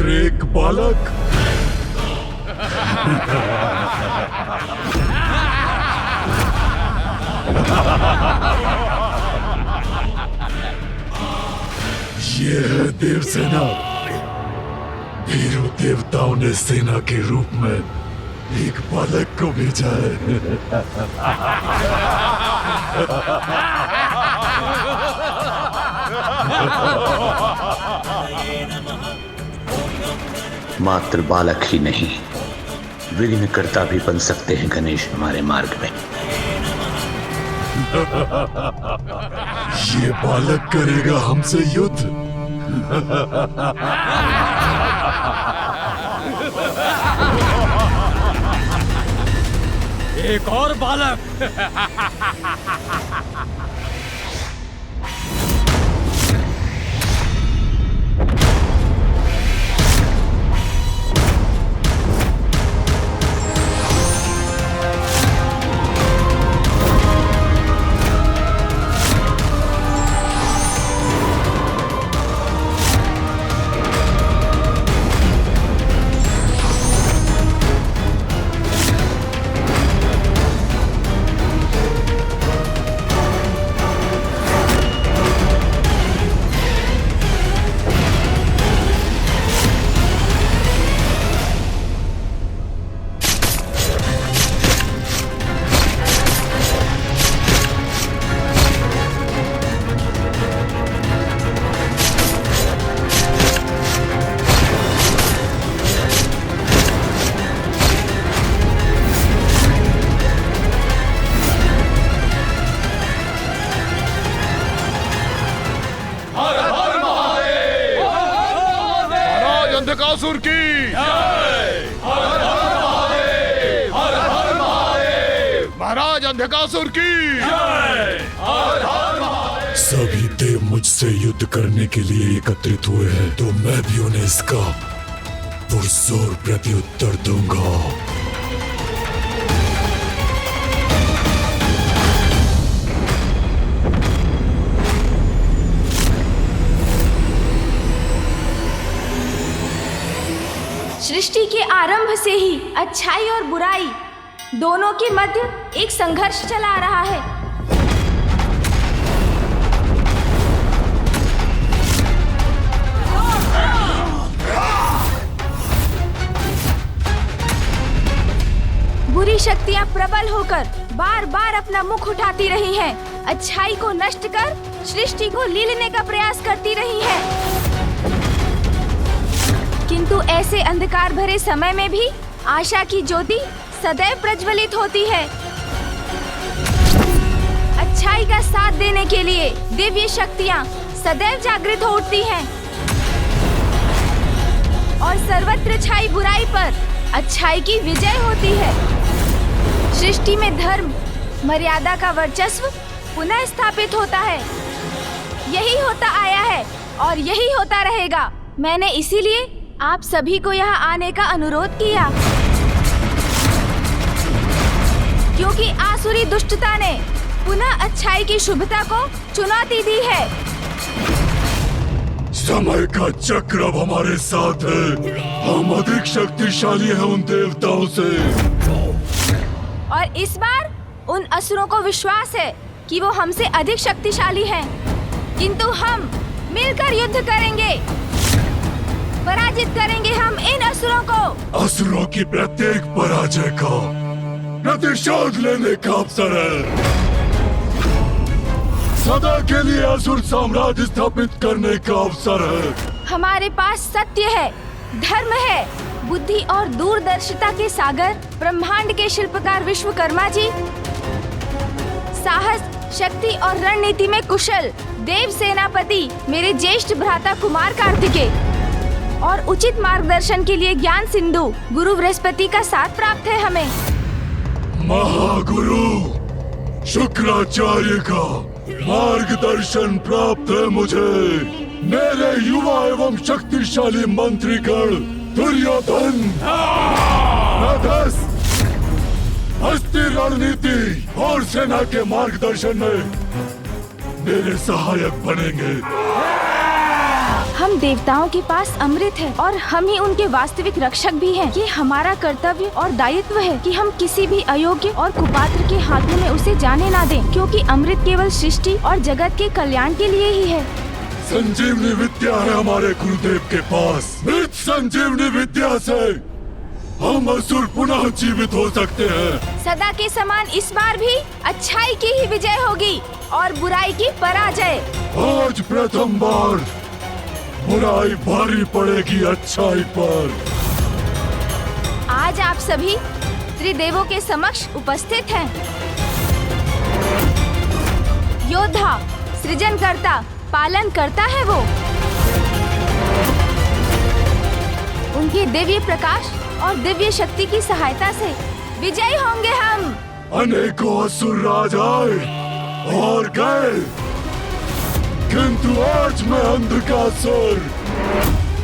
मात्र एक बालक। ये है देवसेना। वीरों देवताओं ने सेना के रूप में एक बालक को भेजा है। मात्र बालक ही नहीं, विघ्नकर्ता भी बन सकते हैं गणेश हमारे मार्ग में। ये बालक करेगा हमसे युद्ध। एक और बालक। अंधकासुर की महाराज अंधकासुर की। सभी देव मुझसे युद्ध करने के लिए एकत्रित हुए हैं, तो मैं भी उन्हें इसका पुरजोर प्रत्युत्तर दूंगा। सृष्टि के आरंभ से ही अच्छाई और बुराई दोनों के मध्य एक संघर्ष चला रहा है। बुरी शक्तियां प्रबल होकर बार बार अपना मुख उठाती रही हैं, अच्छाई को नष्ट कर सृष्टि को लीलने का प्रयास करती रही हैं। किंतु ऐसे अंधकार भरे समय में भी आशा की ज्योति सदैव प्रज्वलित होती है। अच्छाई का साथ देने के लिए दिव्य शक्तियां सदैव जागृत हो उठती हैं और सर्वत्र छाई बुराई पर अच्छाई की विजय होती है। सृष्टि में धर्म मर्यादा का वर्चस्व पुनः स्थापित होता है। यही होता आया है और यही होता रहेगा। मैंने इसीलिए आप सभी को यहाँ आने का अनुरोध किया, क्योंकि आसुरी दुष्टता ने पुनः अच्छाई की शुभता को चुनौती दी है। समय का चक्र अब हमारे साथ है। हम अधिक शक्तिशाली हैं उन देवताओं से। और इस बार उन असुरों को विश्वास है कि वो हमसे अधिक शक्तिशाली हैं, किंतु हम मिलकर युद्ध करेंगे। पराजित करेंगे हम इन असुरों को। असुरों की प्रत्येक पराजय का प्रतिशोध लेने का अवसर है। सदा के लिए असुर साम्राज्य स्थापित करने का अवसर है। हमारे पास सत्य है, धर्म है, बुद्धि और दूरदर्शिता के सागर ब्रह्मांड के शिल्पकार विश्वकर्मा जी, साहस, शक्ति और रणनीति में कुशल देव सेनापति मेरे ज्येष्ठ भ्राता कुमार कार्तिकेय और उचित मार्गदर्शन के लिए ज्ञान सिंधु गुरु बृहस्पति का साथ प्राप्त है हमें। महागुरु शुक्राचार्य का मार्गदर्शन प्राप्त है मुझे। मेरे युवा एवं शक्तिशाली मंत्रीगण दुर्योधन, नभस, हस्ती रणनीति और सेना के मार्गदर्शन में मेरे सहायक बनेंगे। हम देवताओं के पास अमृत है और हम ही उनके वास्तविक रक्षक भी हैं। ये हमारा कर्तव्य और दायित्व है कि हम किसी भी अयोग्य और कुपात्र के हाथों में उसे जाने ना दें, क्योंकि अमृत केवल सृष्टि और जगत के कल्याण के लिए ही है। संजीवनी विद्या है हमारे गुरुदेव के पास। मृत संजीवनी विद्या से हम असुर पुनः जीवित हो सकते हैं। सदा के समान इस बार भी अच्छाई की ही विजय होगी और बुराई की पराजय। आज प्रथम बार बुराई भारी पड़ेगी अच्छाई पर। आज आप सभी त्रिदेवों के समक्ष उपस्थित हैं। योद्धा, सृजनकर्ता, पालन करता है वो। उनके दिव्य प्रकाश और दिव्य शक्ति की सहायता से विजयी होंगे हम। अनेकों असुर राज आए और गए, किंतु आज मैं अंधकासुर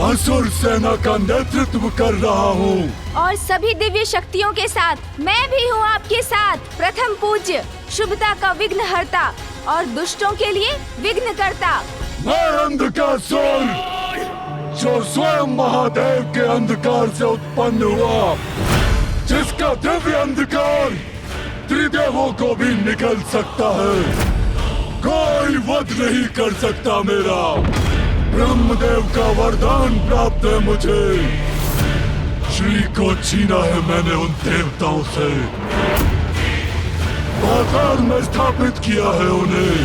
असुर सेना का नेतृत्व कर रहा हूँ। और सभी दिव्य शक्तियों के साथ मैं भी हूँ आपके साथ। प्रथम पूज्य, शुभता का विघ्नहर्ता और दुष्टों के लिए विघ्नकर्ता। मैं अंधकासुर जो स्वयं महादेव के अंधकार से उत्पन्न हुआ, जिसका दिव्य अंधकार त्रिदेवों को भी निकल सकता है। कोई वध नहीं कर सकता मेरा। ब्रह्मदेव का वरदान प्राप्त है मुझे। श्री को छीना है मैंने उन देवताओं से। पाताल में स्थापित किया है उन्हें।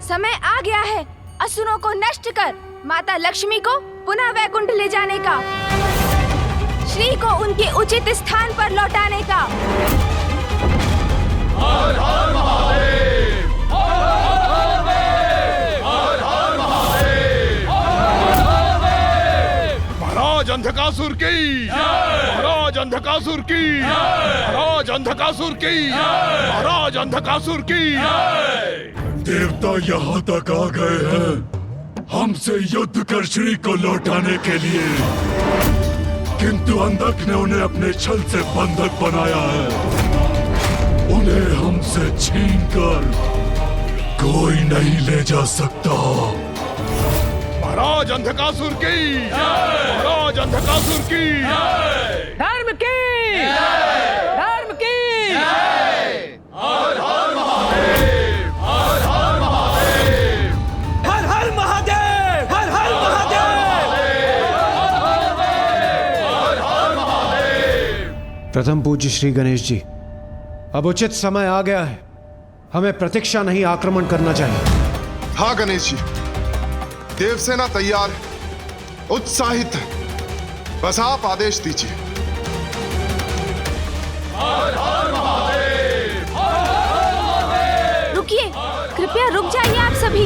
समय आ गया है असुरों को नष्ट कर माता लक्ष्मी को पुनः वैकुंठ ले जाने का, श्री को उनके उचित स्थान पर लौटाने का। हर हर महादेव, हर हर महादेव, हर हर महादेव, हर हर महादेव। महाराज अंधकासुर की, महाराज अंधकासुर की, महाराज अंधकासुर की, महाराज अंधकासुर की। देवता यहाँ तक आ गए हैं हमसे युद्ध कर श्री को लौटाने के लिए, किंतु अंधक ने उन्हें अपने छल से बंधक बनाया है। उन्हें हमसे छीनकर कोई नहीं ले जा सकता। महाराज अंधकासुर की, महाराज अंधकासुर की। धर्म की, धर्म की। हर हर महादेव, हर हर महादेव, हर हर महादेव, हर हर महादेव। प्रथम पूज्य श्री गणेश जी, अब उचित समय आ गया है। हमें प्रतीक्षा नहीं, आक्रमण करना चाहिए। हाँ गणेश जी, देवसेना तैयार है, उत्साहित है। बस आप आदेश दीजिए। रुकिए, कृपया रुक जाइए आप सभी।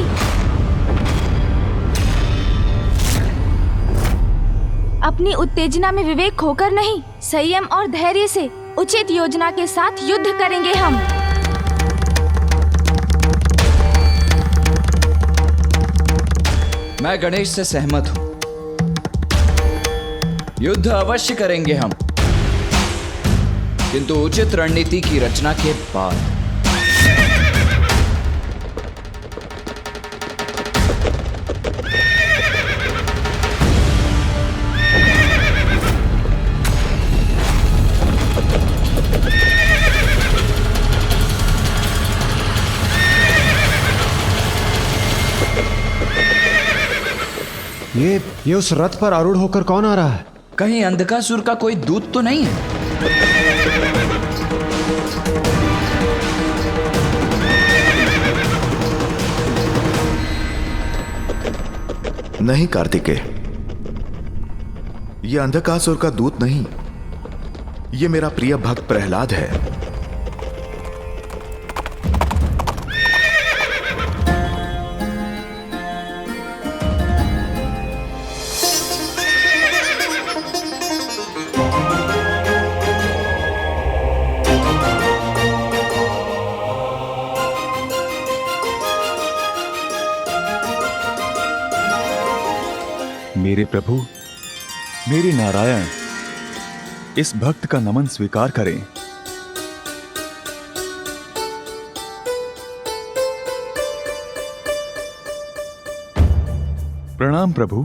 अपनी उत्तेजना में विवेक खोकर नहीं, संयम और धैर्य से उचित योजना के साथ युद्ध करेंगे हम। मैं गणेश से सहमत हूं। युद्ध अवश्य करेंगे हम, किंतु उचित रणनीति की रचना के बाद। ये उस रथ पर आरूढ़ होकर कौन आ रहा है? कहीं अंधकासुर का कोई दूत तो नहीं है? नहीं कार्तिकेय, ये अंधकासुर का दूत नहीं, ये मेरा प्रिय भक्त प्रहलाद है। मेरे प्रभु, मेरे नारायण, इस भक्त का नमन स्वीकार करें। प्रणाम प्रभु।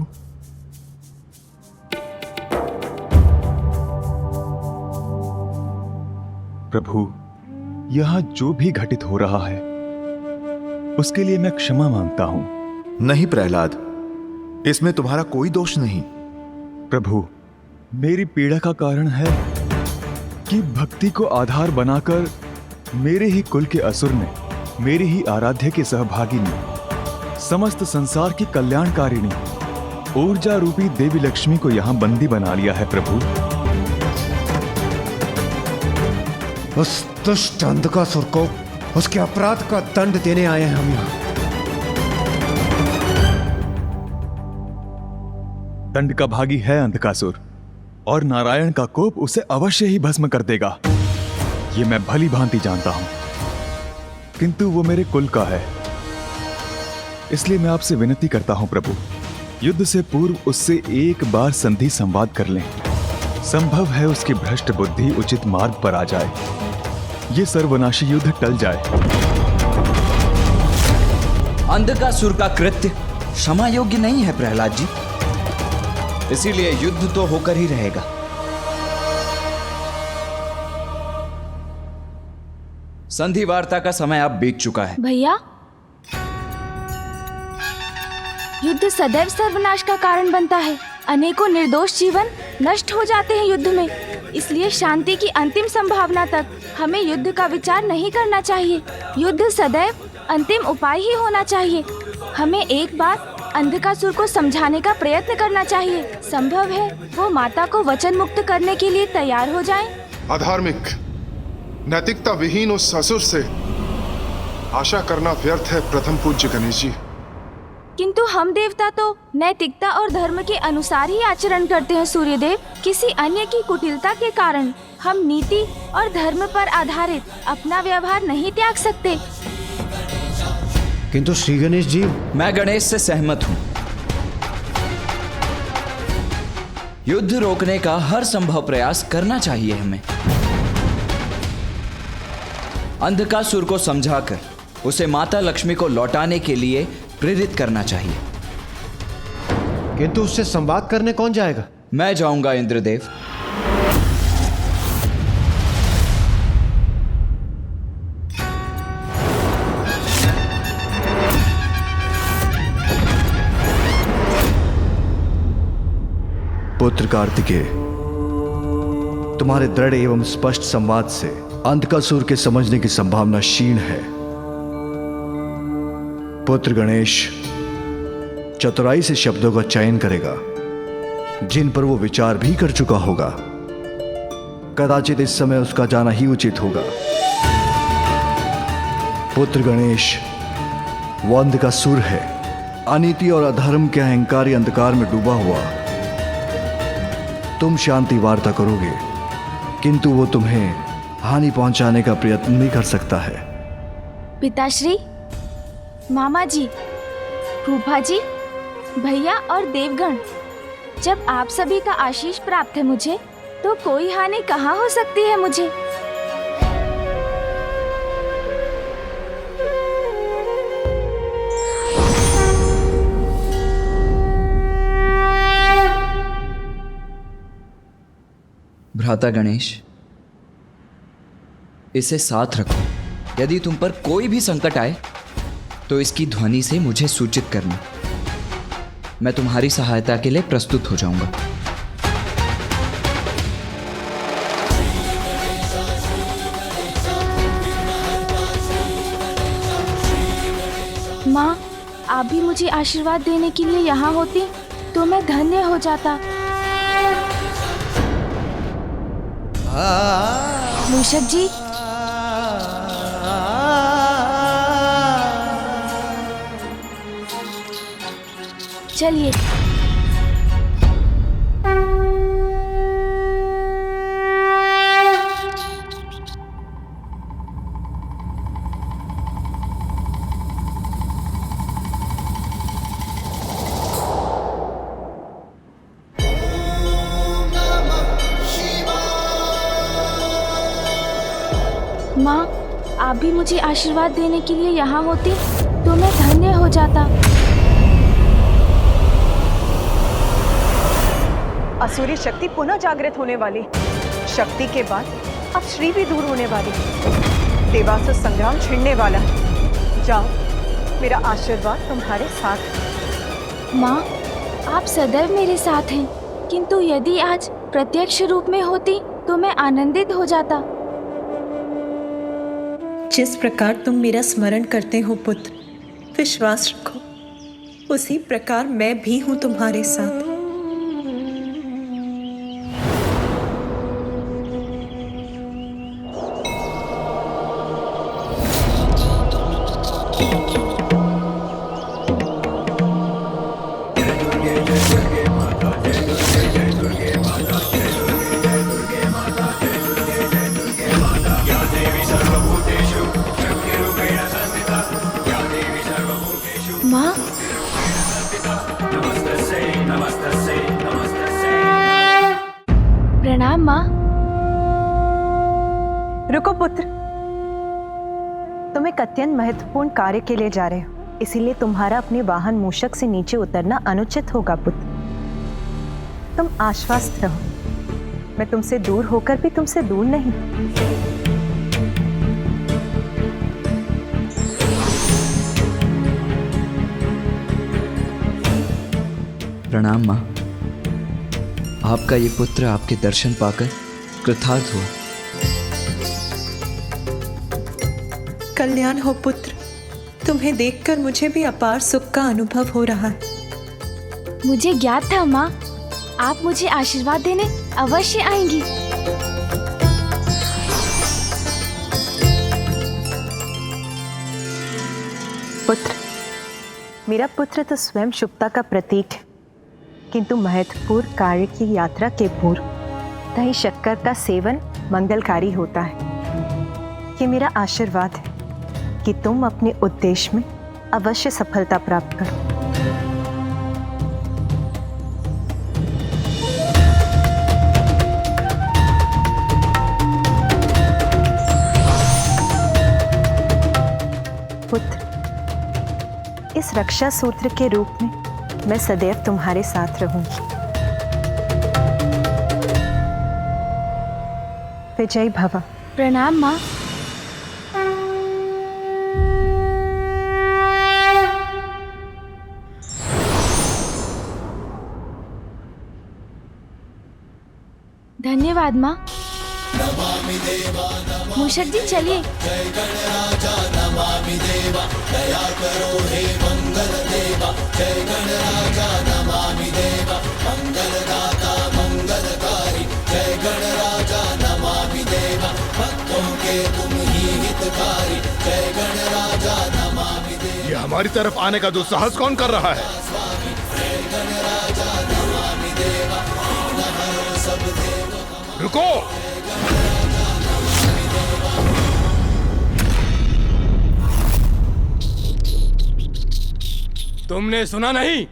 प्रभु, यहां जो भी घटित हो रहा है उसके लिए मैं क्षमा मांगता हूं। नहीं प्रहलाद, इसमें तुम्हारा कोई दोष नहीं। प्रभु, मेरी पीड़ा का कारण है कि भक्ति को आधार बनाकर मेरे ही कुल के असुर ने, मेरी ही आराध्य के सहभागी ने, समस्त संसार की कल्याणकारिणी ऊर्जा रूपी देवी लक्ष्मी को यहां बंदी बना लिया है। प्रभु, उस दुष्ट अंधकासुर को उसके अपराध का दंड देने आए हैं हम यहां। दंड का भागी है अंधकासुर, और नारायण का कोप उसे अवश्य ही भस्म कर देगा, ये मैं भली भांति जानता हूं। किंतु वो मेरे कुल का है, इसलिए मैं आपसे विनती करता हूं प्रभु, युद्ध से पूर्व उससे एक बार संधि संवाद कर लें। संभव है उसकी भ्रष्ट बुद्धि उचित मार्ग पर आ जाए, ये सर्वनाशी युद्ध टल जाए। अंधकासुर का कृत्य क्षमा योग्य नहीं है प्रहलाद जी, इसीलिए युद्ध तो होकर ही रहेगा। संधि वार्ता का समय अब बीत चुका है। भैया, युद्ध सदैव सर्वनाश का कारण बनता है। अनेकों निर्दोष जीवन नष्ट हो जाते हैं युद्ध में, इसलिए शांति की अंतिम संभावना तक हमें युद्ध का विचार नहीं करना चाहिए। युद्ध सदैव अंतिम उपाय ही होना चाहिए। हमें एक बार अंधकासुर को समझाने का प्रयत्न करना चाहिए। संभव है वो माता को वचन मुक्त करने के लिए तैयार हो जाएं। अधार्मिक, नैतिकता विहीन उस ससुर से आशा करना व्यर्थ है प्रथम पूज्य गणेश जी। किंतु हम देवता तो नैतिकता और धर्म के अनुसार ही आचरण करते हैं सूर्यदेव। किसी अन्य की कुटिलता के कारण हम नीति और धर्म पर आधारित अपना व्यवहार नहीं त्याग सकते। किंतु श्री गणेश जी, मैं गणेश से सहमत हूं। युद्ध रोकने का हर संभव प्रयास करना चाहिए हमें। अंधकासुर को समझाकर उसे माता लक्ष्मी को लौटाने के लिए प्रेरित करना चाहिए। किंतु उससे संवाद करने कौन जाएगा? मैं जाऊंगा इंद्रदेव। पुत्र कार्तिकेय, तुम्हारे दृढ़ एवं स्पष्ट संवाद से अंधकासुर के समझने की संभावना क्षीण है। पुत्र गणेश चतुराई से शब्दों का चयन करेगा जिन पर वो विचार भी कर चुका होगा। कदाचित इस समय उसका जाना ही उचित होगा। पुत्र गणेश, वो अंधकासुर है, अनीति और अधर्म के अहंकारी अंधकार में डूबा हुआ। तुम शांति वार्ता करोगे, किंतु वो तुम्हें हानि पहुंचाने का प्रयत्न भी कर सकता है। पिताश्री, मामा जी, फूफा जी, भैया और देवगण, जब आप सभी का आशीष प्राप्त है मुझे, तो कोई हानि कहाँ हो सकती है मुझे। भ्राता गणेश, इसे साथ रखो। यदि तुम पर कोई भी संकट आए तो इसकी ध्वनि से मुझे सूचित करना। मैं तुम्हारी सहायता के लिए प्रस्तुत हो जाऊंगा। माँ, आप भी मुझे आशीर्वाद देने के लिए यहाँ होती तो मैं धन्य हो जाता। मूषक जी, चलिए। माँ, आप भी मुझे आशीर्वाद देने के लिए यहाँ होती तो मैं धन्य हो जाता। आसुरी शक्ति पुनः जागृत होने वाली। शक्ति के बाद अब श्री भी दूर होने वाली। देवासुर संग्राम छिड़ने वाला। जाओ, मेरा आशीर्वाद तुम्हारे साथ है। माँ, आप सदैव मेरे साथ हैं, किंतु यदि आज प्रत्यक्ष रूप में होती तो मैं आनंदित हो जाता। जिस प्रकार तुम मेरा स्मरण करते हो पुत्र, विश्वास रखो, उसी प्रकार मैं भी हूँ तुम्हारे साथ। माँ, प्रणाम माँ। रुको पुत्र, तुम एक अत्यंत महत्वपूर्ण कार्य के लिए जा रहे हो, इसीलिए तुम्हारा अपने वाहन मूषक से नीचे उतरना अनुचित होगा पुत्र। तुम आश्वस्त रहो, मैं तुमसे दूर होकर भी तुमसे दूर नहीं। प्रणाम माँ। आपका ये पुत्र आपके दर्शन पाकर कृतार्थ हुआ। कल्याण हो पुत्र, तुम्हें देखकर मुझे भी अपार सुख का अनुभव हो रहा है। मुझे ज्ञात था माँ, आप मुझे आशीर्वाद देने अवश्य आएंगी। पुत्र, मेरा पुत्र तो स्वयं शुभता का प्रतीक है, किंतु महत्वपूर्ण कार्य की यात्रा के पूर्व दही शक्कर का सेवन मंगलकारी होता है। ये मेरा आशीर्वाद है कि तुम अपने उद्देश्य में अवश्य सफलता प्राप्त करो। पुत्र, इस रक्षा सूत्र के रूप में मैं सदैव तुम्हारे साथ रहूंगी। विजय भव। प्रणाम माँ। धन्यवाद माँ। मूषक जी चलिए। ये हमारी तरफ आने का दुस्साहस कौन कर रहा है? रुको! तुमने सुना नहीं?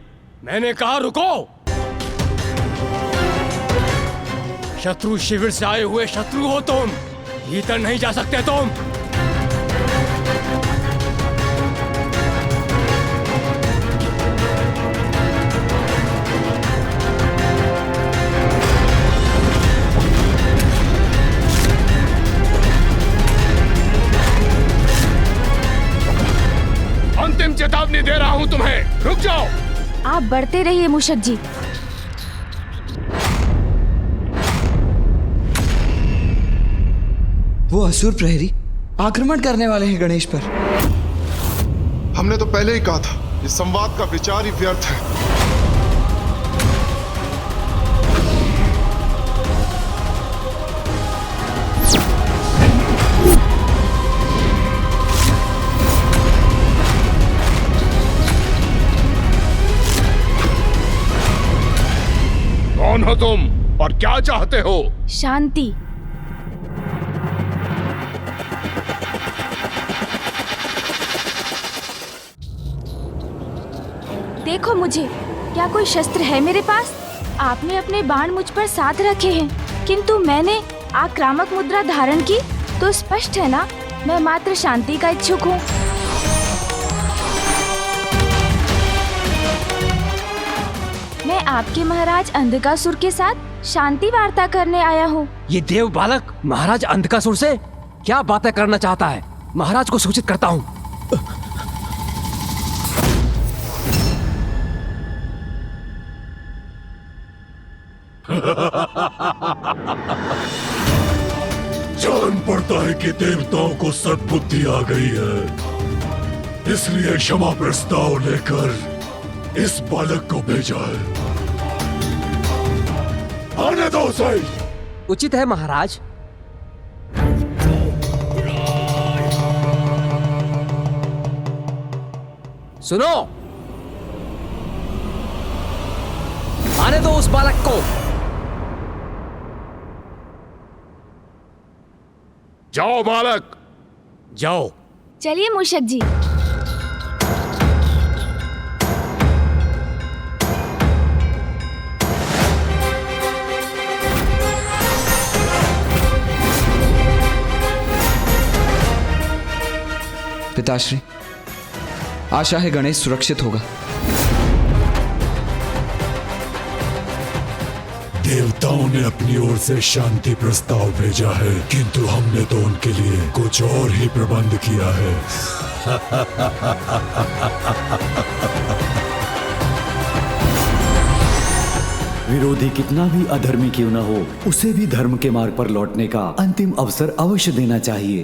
मैंने कहा रुको! शत्रु शिविर से आए हुए शत्रु हो तुम, भीतर नहीं जा सकते तुम। अंतिम चेतावनी दे रहा हूं तुम्हें, रुक जाओ। आप बढ़ते रहिए मूषक जी। वो असुर प्रहरी आक्रमण करने वाले हैं गणेश पर। हमने तो पहले ही कहा था, इस संवाद का विचार ही व्यर्थ है। कौन हो तुम और क्या चाहते हो? शांति। देखो मुझे, क्या कोई शस्त्र है मेरे पास? आपने अपने बाण मुझ पर साध रखे हैं, किंतु मैंने आक्रामक मुद्रा धारण की, तो स्पष्ट है ना, मैं मात्र शांति का इच्छुक हूँ। मैं आपके महाराज अंधकासुर के साथ शांति वार्ता करने आया हूँ। ये देव बालक महाराज अंधकासुर से क्या बातें करना चाहता है? महाराज को सूचित करता हूँ। जान पड़ता है कि देवताओं को सद्बुद्धि आ गई है, इसलिए क्षमा प्रस्ताव लेकर इस बालक को भेजा है। आने दो उसे। उचित है महाराज। सुनो, आने दो उस बालक को। जाओ बालक, जाओ। चलिए मूषक जी। पिताश्री, आशा है गणेश सुरक्षित होगा। देवताओं ने अपनी ओर से शांति प्रस्ताव भेजा है, किंतु हमने तो उनके लिए कुछ और ही प्रबंध किया है। विरोधी कितना भी अधर्मी क्यों न हो, उसे भी धर्म के मार्ग पर लौटने का अंतिम अवसर अवश्य देना चाहिए।